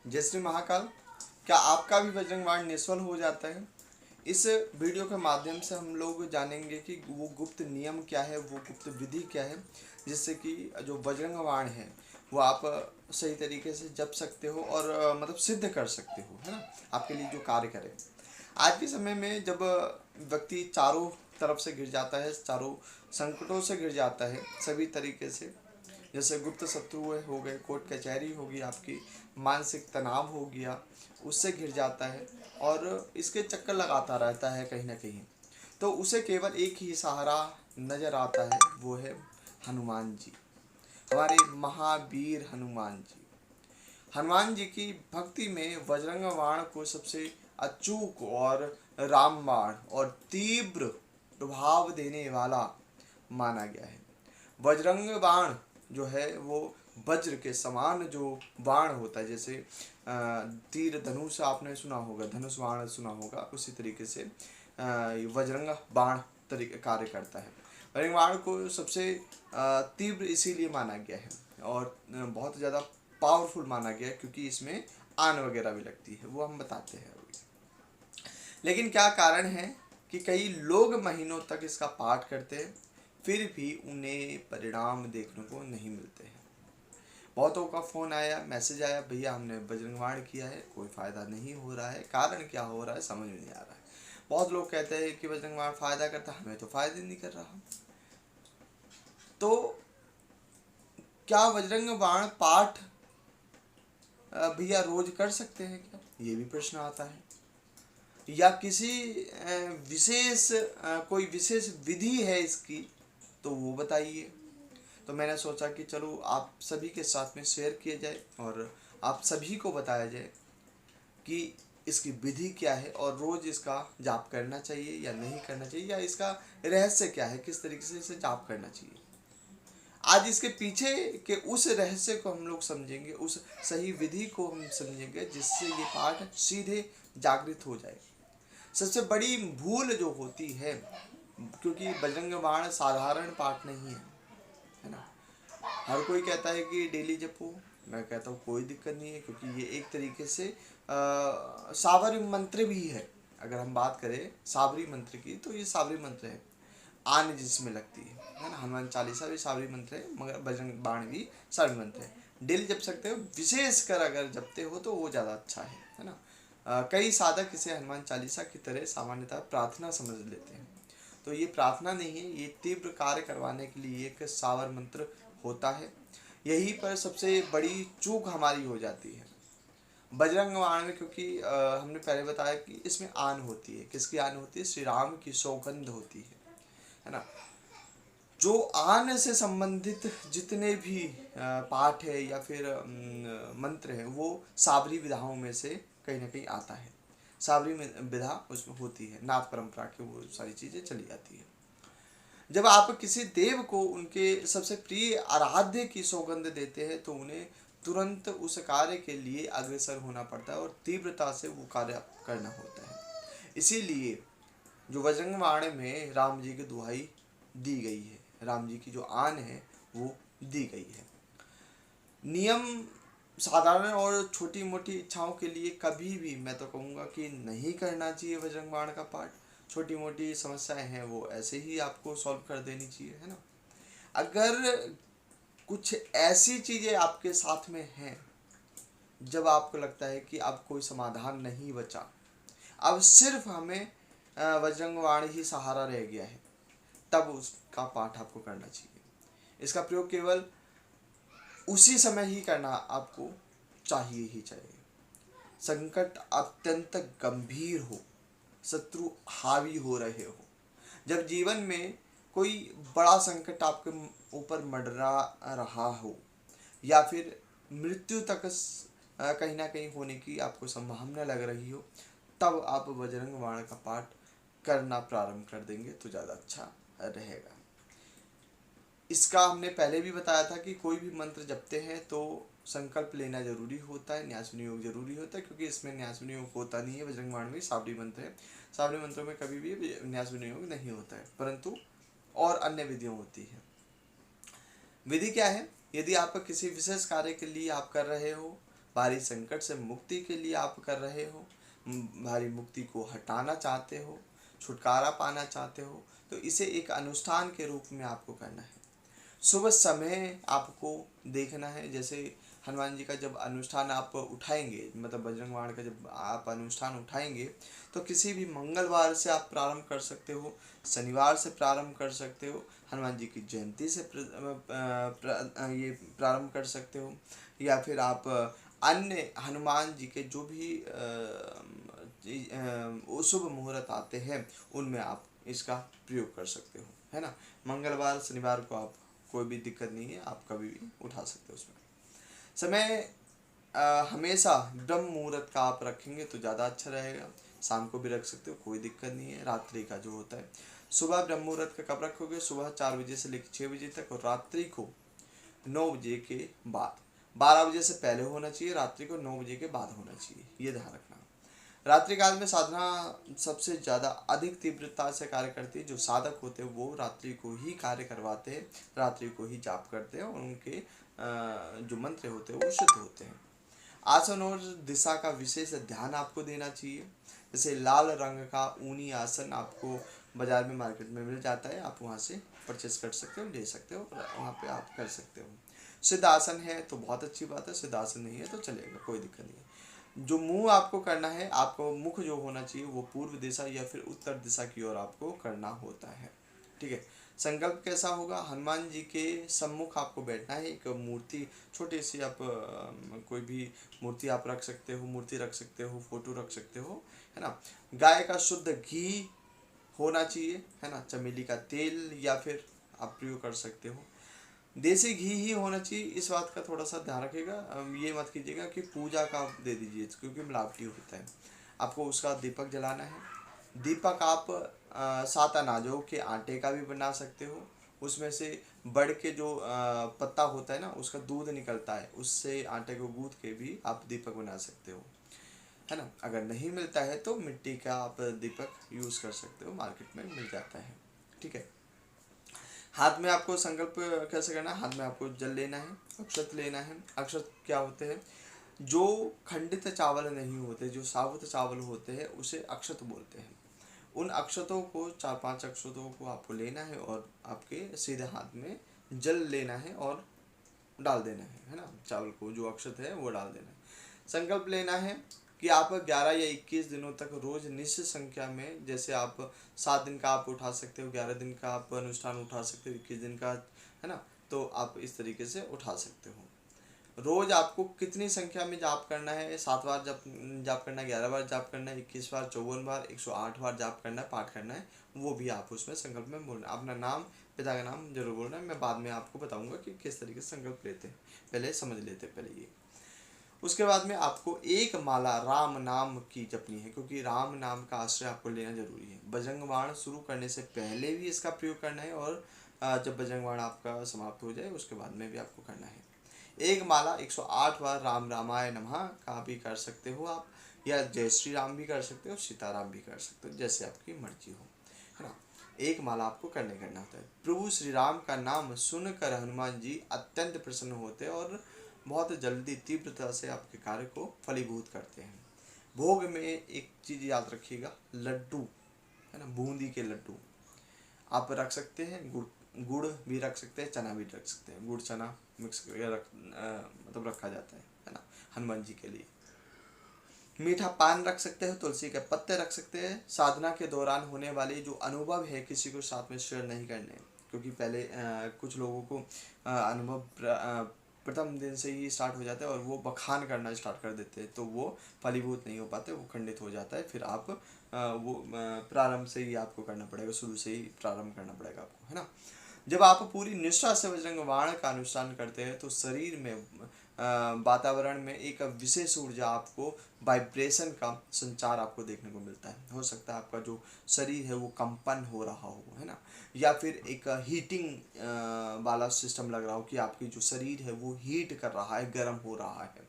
जय श्री महाकाल। क्या आपका भी बजरंग बाण निष्फल हो जाता है? इस वीडियो के माध्यम से हम लोग जानेंगे कि वो गुप्त नियम क्या है, वो गुप्त विधि क्या है, जिससे कि जो बजरंग बाण है वो आप सही तरीके से जप सकते हो और मतलब सिद्ध कर सकते हो, है ना, आपके लिए जो कार्य करे। आज के समय में जब व्यक्ति चारों तरफ से गिर जाता है, चारों संकटों से गिर जाता है सभी तरीके से, जैसे गुप्त शत्रु हो गए, कोर्ट कचहरी होगी, आपकी मानसिक तनाव हो गया, उससे घिर जाता है और इसके चक्कर लगाता रहता है कहीं ना कहीं, तो उसे केवल एक ही सहारा नजर आता है, वो है हनुमान जी, हमारे महावीर हनुमान जी। हनुमान जी की भक्ति में वज्रंग बाण को सबसे अचूक और रामबाण और तीव्र प्रभाव देने वाला माना गया है। वज्रंग बाण जो है वो वज्र के समान जो बाण होता है, जैसे तीर धनुष आपने सुना होगा, धनुष बाण सुना होगा, उसी तरीके से वज्रंग बाण तरीके कार्य करता है। वज्रंग बाण को सबसे तीव्र इसीलिए माना गया है और बहुत ज़्यादा पावरफुल माना गया है क्योंकि इसमें आन वगैरह भी लगती है, वो हम बताते हैं अभी। लेकिन क्या कारण है कि कई लोग महीनों तक इसका पाठ करते हैं, फिर भी उन्हें परिणाम देखने को नहीं मिलते हैं। बहुतों का फ़ोन आया, मैसेज आया, भैया हमने बजरंग बाण किया है, कोई फ़ायदा नहीं हो रहा है, कारण क्या हो रहा है समझ में नहीं आ रहा है। बहुत लोग कहते हैं कि बजरंग बाण फ़ायदा करता है, हमें तो फ़ायदा नहीं कर रहा। तो क्या बजरंग बाण पाठ भैया रोज कर सकते हैं क्या, ये भी प्रश्न आता है। या किसी विशेष कोई विशेष विधि है इसकी, तो वो बताइए। तो मैंने सोचा कि चलो आप सभी के साथ में शेयर किया जाए और आप सभी को बताया जाए कि इसकी विधि क्या है और रोज इसका जाप करना चाहिए या नहीं करना चाहिए, या इसका रहस्य क्या है, किस तरीके से इसे जाप करना चाहिए। आज इसके पीछे के उस रहस्य को हम लोग समझेंगे, उस सही विधि को हम समझेंगे जिससे ये पाठ सीधे जागृत हो जाए। सबसे बड़ी भूल जो होती है, क्योंकि बजरंग बाण साधारण पाठ नहीं है ना। हर कोई कहता है कि डेली जपो, मैं कहता हूँ कोई दिक्कत नहीं है, क्योंकि ये एक तरीके से साबरी मंत्र भी है। अगर हम बात करें साबरी मंत्र की, तो ये साबरी मंत्र है, आन जिसमें लगती है ना। हनुमान चालीसा भी साबरी मंत्र है, मगर बजरंग बाण भी साबरी मंत्र है। डेली जप सकते हो, विशेष कर अगर जपते हो तो वो ज़्यादा अच्छा है ना। कई साधक इसे हनुमान चालीसा की तरह सामान्यतः प्रार्थना समझ लेते हैं, तो ये प्रार्थना नहीं है, ये तीव्र कार्य करवाने के लिए एक सावर मंत्र होता है। यहीं पर सबसे बड़ी चूक हमारी हो जाती है बजरंग बाण में, क्योंकि हमने पहले बताया कि इसमें आन होती है। किसकी आन होती है? श्री राम की सौगंध होती है ना। जो आन से संबंधित जितने भी पाठ है या फिर मंत्र है, वो साबरी विधाओं में से कहीं ना कहीं आता है। साबरी विधा उसमें होती है, नाथ परंपरा की वो सारी चीज़ें चली जाती है। जब आप किसी देव को उनके सबसे प्रिय आराध्य की सौगंध देते हैं, तो उन्हें तुरंत उस कार्य के लिए अग्रसर होना पड़ता है और तीव्रता से वो कार्य करना होता है। इसीलिए जो बजरंग बाण में राम जी की दुहाई दी गई है, राम जी की जो आन है वो दी गई है। नियम साधारण और छोटी मोटी इच्छाओं के लिए कभी भी मैं तो कहूँगा कि नहीं करना चाहिए बजरंग बाण का पाठ। छोटी मोटी समस्याएं हैं वो ऐसे ही आपको सॉल्व कर देनी चाहिए, है ना। अगर कुछ ऐसी चीज़ें आपके साथ में हैं जब आपको लगता है कि अब कोई समाधान नहीं बचा, अब सिर्फ हमें बजरंग बाण ही सहारा रह गया है, तब उसका पाठ आपको करना चाहिए। इसका प्रयोग केवल उसी समय ही करना आपको चाहिए ही चाहिए। संकट अत्यंत गंभीर हो, शत्रु हावी हो रहे हो, जब जीवन में कोई बड़ा संकट आपके ऊपर मंडरा रहा हो, या फिर मृत्यु तक कहीं ना कहीं होने की आपको संभावना लग रही हो, तब आप बजरंग बाण का पाठ करना प्रारंभ कर देंगे तो ज़्यादा अच्छा रहेगा। इसका हमने पहले भी बताया था कि कोई भी मंत्र जपते हैं तो संकल्प लेना जरूरी होता है, न्यास विनियोग जरूरी होता है, क्योंकि इसमें न्यास विनियोग होता नहीं है। बजरंग बाण में साबरी मंत्र है, साबरी मंत्रों में कभी भी न्यास विनियोग नहीं होता है, परंतु और अन्य विधियाँ होती है। विधि क्या है? यदि आप किसी विशेष कार्य के लिए आप कर रहे हो, भारी संकट से मुक्ति के लिए आप कर रहे हो, भारी मुक्ति को हटाना चाहते हो, छुटकारा पाना चाहते हो, तो इसे एक अनुष्ठान के रूप में आपको करना है। सुबह समय आपको देखना है, जैसे हनुमान जी का जब अनुष्ठान आप उठाएंगे, मतलब बजरंग बाण का जब आप अनुष्ठान उठाएंगे, तो किसी भी मंगलवार से आप प्रारंभ कर सकते हो, शनिवार से प्रारंभ कर सकते हो, हनुमान जी की जयंती से ये प्रारंभ कर सकते हो, या फिर आप अन्य हनुमान जी के जो भी शुभ मुहूर्त आते हैं उनमें आप इसका प्रयोग कर सकते हो, है ना। मंगलवार शनिवार को आप कोई भी दिक्कत नहीं है, आप कभी भी उठा सकते हो। उसमें समय हमेशा ब्रह्म मुहूर्त का आप रखेंगे तो ज़्यादा अच्छा रहेगा। शाम को भी रख सकते हो, कोई दिक्कत नहीं है। रात्रि का जो होता है, सुबह ब्रह्म मुहूर्त का कब रखोगे? सुबह 4 बजे से लेकर 6 बजे तक, और रात्रि को 9 बजे के बाद। 12 बजे से पहले होना चाहिए, रात्रि को 9 बजे के बाद होना चाहिए, ये ध्यान रखना। रात्रि काल में साधना सबसे ज़्यादा अधिक तीव्रता से कार्य करती है। जो साधक होते हैं वो रात्रि को ही कार्य करवाते हैं, रात्रि को ही जाप करते हैं, और उनके जो मंत्र होते हैं वो शुद्ध होते हैं। आसन और दिशा का विशेष ध्यान आपको देना चाहिए। जैसे लाल रंग का ऊनी आसन आपको बाजार में, मार्केट में मिल जाता है, आप वहाँ से परचेस कर सकते हो, ले सकते हो, वहाँ पे आप कर सकते हो। सिद्ध आसन है तो बहुत अच्छी बात है, सिद्ध आसन नहीं है तो चलेगा, कोई दिक्कत नहीं है। जो मुंह आपको करना है, आपको मुख जो होना चाहिए वो पूर्व दिशा या फिर उत्तर दिशा की ओर आपको करना होता है, ठीक है। संकल्प कैसा होगा? हनुमान जी के सम्मुख आपको बैठना है। एक मूर्ति छोटी सी, आप कोई भी मूर्ति आप रख सकते हो, मूर्ति रख सकते हो, फोटो रख सकते हो, है ना। गाय का शुद्ध घी होना चाहिए, है ना। चमेली का तेल या फिर आप प्रयोग कर सकते हो। देसी घी ही होना चाहिए, इस बात का थोड़ा सा ध्यान रखिएगा। ये मत कीजिएगा कि पूजा का आप दे दीजिए, क्योंकि मिलावटी होता है। आपको उसका दीपक जलाना है। दीपक आप 7 अनाजों के आटे का भी बना सकते हो। उसमें से बड़ के जो पत्ता होता है ना, उसका दूध निकलता है, उससे आटे को गूंथ के भी आप दीपक बना सकते हो, है ना। अगर नहीं मिलता है तो मिट्टी का आप दीपक यूज़ कर सकते हो, मार्केट में मिल जाता है, ठीक है। हाथ में आपको संकल्प कैसे करना है? हाथ में आपको जल लेना है, अक्षत लेना है। अक्षत क्या होते हैं? जो खंडित चावल नहीं होते, जो साबुत चावल होते हैं, उसे अक्षत बोलते हैं। उन अक्षतों को, 4-5 अक्षतों को आपको लेना है और आपके सीधे हाथ में जल लेना है और डाल देना है ना। चावल को, जो अक्षत है वो डाल देना है। संकल्प लेना है कि आप 11 या 21 दिनों तक रोज निश्चित संख्या में, जैसे आप 7 दिन का आप उठा सकते हो, 11 दिन का आप अनुष्ठान उठा सकते हो, 21 दिन का, है ना। तो आप इस तरीके से उठा सकते हो। रोज आपको कितनी संख्या में जाप करना है? 7 बार जाप करना है, 11 बार जाप करना है, 21 बार, 54 बार, 108 बार जाप करना है, पाठ करना है, वो भी आप उसमें संकल्प में बोलना है। अपना नाम, पिता का नाम जरूर बोलना है। मैं बाद में आपको बताऊंगा कि किस तरीके से संकल्प लेते हैं, पहले समझ लेते हैं पहले ये। उसके बाद में आपको एक माला राम नाम की जपनी है, क्योंकि राम नाम का आश्रय आपको लेना जरूरी है। बजरंग बाण शुरू करने से पहले भी इसका प्रयोग करना है, और जब बजरंग बाण आपका समाप्त हो जाए उसके बाद में भी आपको करना है। एक माला 108 बार राम रामाय नमः का भी कर सकते हो आप, या जय श्री राम भी कर सकते हो, सीताराम भी कर सकते हो, जैसे आपकी मर्जी हो, है ना। एक माला आपको करना होता है। प्रभु श्री राम का नाम सुनकर हनुमान जी अत्यंत प्रसन्न होते हैं और बहुत जल्दी तीव्रता से आपके कार्य को फलीभूत करते हैं। भोग में एक चीज़ याद रखिएगा, लड्डू, है ना, बूंदी के लड्डू आप रख सकते हैं। गुड़ भी रख सकते हैं, चना भी रख सकते हैं। गुड़ चना मिक्स करके मतलब रखा जाता है ना, हनुमान जी के लिए। मीठा पान रख सकते हो, तुलसी के पत्ते रख सकते हैं। साधना के दौरान होने वाले जो अनुभव है किसी को साथ में शेयर नहीं करने, क्योंकि पहले कुछ लोगों को अनुभव प्रथम दिन से ही स्टार्ट हो जाता है और वो बखान करना स्टार्ट कर देते हैं, तो वो फलीभूत नहीं हो पाते, वो खंडित हो जाता है। फिर आप वो प्रारंभ से ही आपको करना पड़ेगा, शुरू से ही प्रारंभ करना पड़ेगा आपको, है ना। जब आप पूरी निष्ठा से बजरंग बाण का अनुष्ठान करते हैं तो शरीर में वातावरण में एक विशेष ऊर्जा, आपको वाइब्रेशन का संचार आपको देखने को मिलता है। हो सकता है आपका जो शरीर है वो कंपन हो रहा हो, है ना, या फिर एक हीटिंग वाला सिस्टम लग रहा हो कि आपकी जो शरीर है वो हीट कर रहा है, गर्म हो रहा है,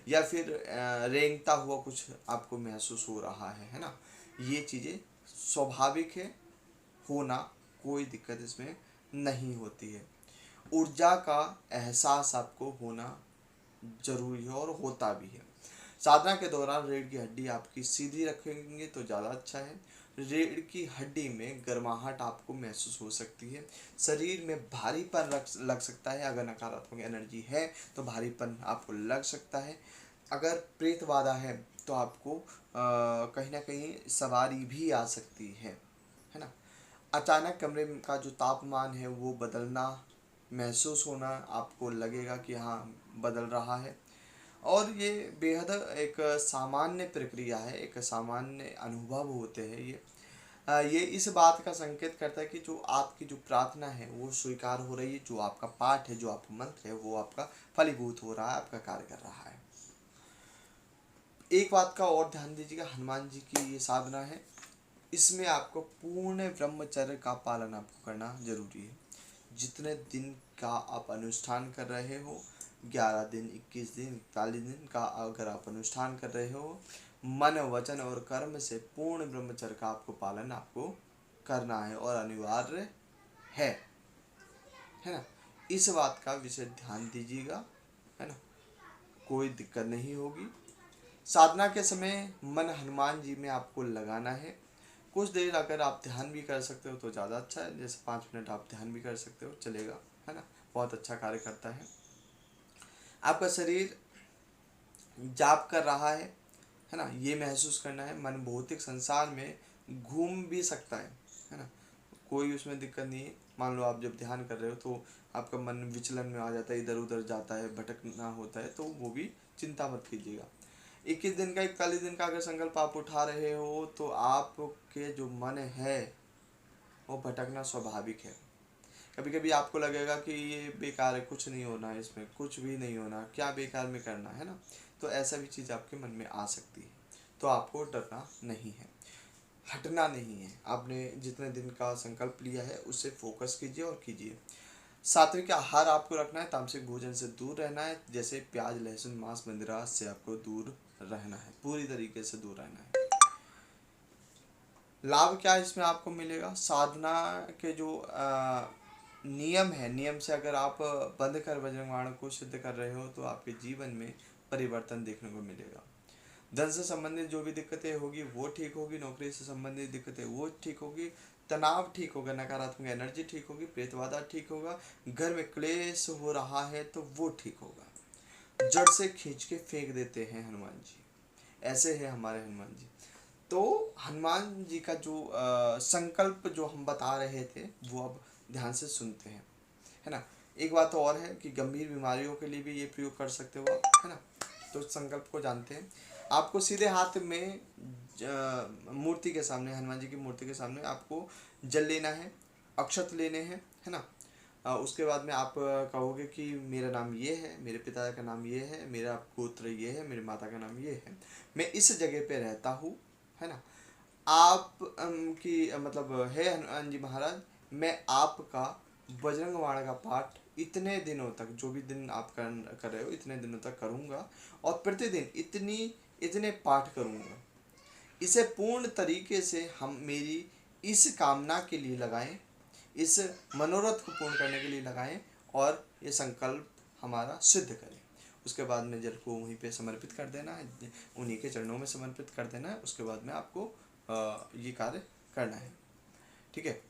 या फिर रेंगता हुआ कुछ आपको महसूस हो रहा है ना। ये चीज़ें स्वाभाविक है होना, कोई दिक्कत इसमें नहीं होती है। ऊर्जा का एहसास आपको होना जरूरी है और होता भी है। साधना के दौरान रीढ़ की हड्डी आपकी सीधी रखेंगे तो ज़्यादा अच्छा है। रीढ़ की हड्डी में गर्माहट आपको महसूस हो सकती है। शरीर में भारीपन लग सकता है। अगर नकारात्मक एनर्जी है तो भारीपन आपको लग सकता है। अगर प्रेत बाधा है तो आपको कहीं ना कहीं सवारी भी आ सकती है ना। अचानक कमरे का जो तापमान है वो बदलना महसूस होना, आपको लगेगा कि हाँ बदल रहा है। और ये बेहद एक सामान्य प्रक्रिया है, एक सामान्य अनुभव होते हैं ये। ये इस बात का संकेत करता है कि जो आपकी जो प्रार्थना है वो स्वीकार हो रही है, जो आपका पाठ है, जो आपका मंत्र है वो आपका फलीभूत हो रहा है, आपका कार्य कर रहा है। एक बात का और ध्यान दीजिएगा, हनुमान जी की ये साधना है, इसमें आपको पूर्ण ब्रह्मचर्य का पालन आपको करना जरूरी है। जितने दिन का आप अनुष्ठान कर रहे हो, 11 दिन, 21 दिन, 41 दिन का अगर आप अनुष्ठान कर रहे हो, मन, वचन और कर्म से पूर्ण ब्रह्मचर्य का आपको पालन आपको करना है और अनिवार्य है ना। इस बात का विशेष ध्यान दीजिएगा, है ना, कोई दिक्कत नहीं होगी। साधना के समय मन हनुमान जी में आपको लगाना है। कुछ देर अगर आप ध्यान भी कर सकते हो तो ज़्यादा अच्छा है, जैसे 5 मिनट आप ध्यान भी कर सकते हो, चलेगा, है ना, बहुत अच्छा कार्य करता है। आपका शरीर जाप कर रहा है ना, ये महसूस करना है। मन भौतिक संसार में घूम भी सकता है ना, कोई उसमें दिक्कत नहीं है। मान लो आप जब ध्यान कर रहे हो तो आपका मन विचलन में आ जाता है, इधर उधर जाता है, भटकना होता है, तो वो भी चिंता मत कीजिएगा। 21 दिन का, 41 दिन का अगर संकल्प आप उठा रहे हो तो आपके जो मन है वो भटकना स्वाभाविक है। कभी कभी आपको लगेगा कि ये बेकार है, कुछ नहीं होना है, इसमें कुछ भी नहीं होना, क्या बेकार में करना है ना, तो ऐसा भी चीज़ आपके मन में आ सकती है। तो आपको डरना नहीं है, हटना नहीं है। आपने जितने दिन का संकल्प लिया है उससे फोकस कीजिए और कीजिए। सात्विक आहार आपको रखना है, तामसिक भोजन से दूर रहना है, जैसे प्याज, लहसुन, मांस, मदिरा से आपको दूर रहना है, पूरी तरीके से दूर रहना है। लाभ क्या इसमें आपको मिलेगा, साधना के जो नियम है, नियम से अगर आप बंद कर बजरंग बाण को सिद्ध कर रहे हो तो आपके जीवन में परिवर्तन देखने को मिलेगा। धन से संबंधित जो भी दिक्कतें होगी वो ठीक होगी, नौकरी से संबंधित दिक्कतें वो ठीक होगी, तनाव ठीक होगा, नकारात्मक एनर्जी ठीक होगी, प्रेतवादा ठीक होगा, घर में क्लेश हो रहा है तो वो ठीक होगा। जड़ से खींच के फेंक देते हैं हनुमान जी, ऐसे है हमारे हनुमान जी। तो हनुमान जी का जो संकल्प जो हम बता रहे थे वो अब ध्यान से सुनते हैं, है ना। एक बात तो और है कि गंभीर बीमारियों के लिए भी ये प्रयोग कर सकते हो आप, है ना। तो संकल्प को जानते हैं। आपको सीधे हाथ में मूर्ति के सामने, हनुमान जी की मूर्ति के सामने आपको जल लेना है, अक्षत लेने हैं, है ना। उसके बाद में आप कहोगे कि मेरा नाम ये है, मेरे पिता का नाम ये है, मेरा गोत्र ये है, मेरी माता का नाम ये है, मैं इस जगह पे रहता हूँ, है ना। आप की मतलब है हनुमान जी महाराज, मैं आपका बजरंग बाण का पाठ इतने दिनों तक, जो भी दिन आप कर रहे हो इतने दिनों तक करूँगा, और प्रतिदिन इतने पाठ करूँगा। इसे पूर्ण तरीके से हम मेरी इस कामना के लिए लगाएं, इस मनोरथ को पूर्ण करने के लिए लगाएं और ये संकल्प हमारा सिद्ध करें। उसके बाद में जल को वहीं पे समर्पित कर देना है, उन्हीं के चरणों में समर्पित कर देना है। उसके बाद में आपको ये कार्य करना है, ठीक है।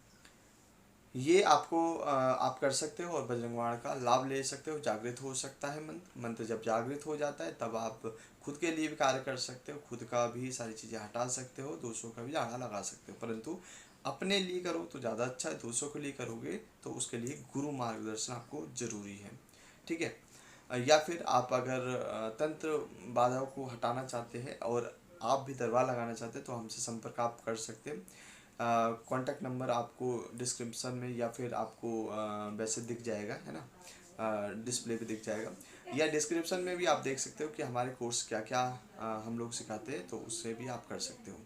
ये आपको आप कर सकते हो और बजरंग बाण का लाभ ले सकते हो। जागृत हो सकता है मंत्र जब जागृत हो जाता है तब आप खुद के लिए भी कार्य कर सकते हो, खुद का भी सारी चीज़ें हटा सकते हो, दोषों का भी आड़ा लगा सकते हो। परंतु अपने लिए करो तो ज़्यादा अच्छा है, दोषों के लिए करोगे तो उसके लिए गुरु मार्गदर्शन आपको ज़रूरी है, ठीक है। या फिर आप अगर तंत्र बाधाओं को हटाना चाहते हैं और आप भी दरबार लगाना चाहते हैं तो हमसे संपर्क आप कर सकते हैं। कॉन्टैक्ट नंबर आपको डिस्क्रिप्शन में या फिर आपको वैसे दिख जाएगा, है ना, डिस्प्ले पे दिख जाएगा, या डिस्क्रिप्शन में भी आप देख सकते हो कि हमारे कोर्स क्या क्या हम लोग सिखाते हैं, तो उससे भी आप कर सकते हो।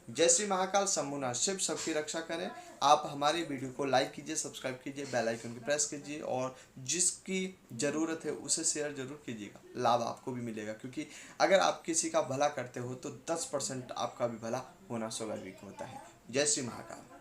जय श्री महाकाल, शंभुनाथ शिव सबकी रक्षा करें। आप हमारी वीडियो को लाइक कीजिए, सब्सक्राइब कीजिए, बेल आइकन की प्रेस कीजिए और जिसकी ज़रूरत है उसे शेयर जरूर कीजिएगा। लाभ आपको भी मिलेगा, क्योंकि अगर आप किसी का भला करते हो तो 10% आपका भी भला होना स्वाभाविक होता है। जय श्री महाकाल।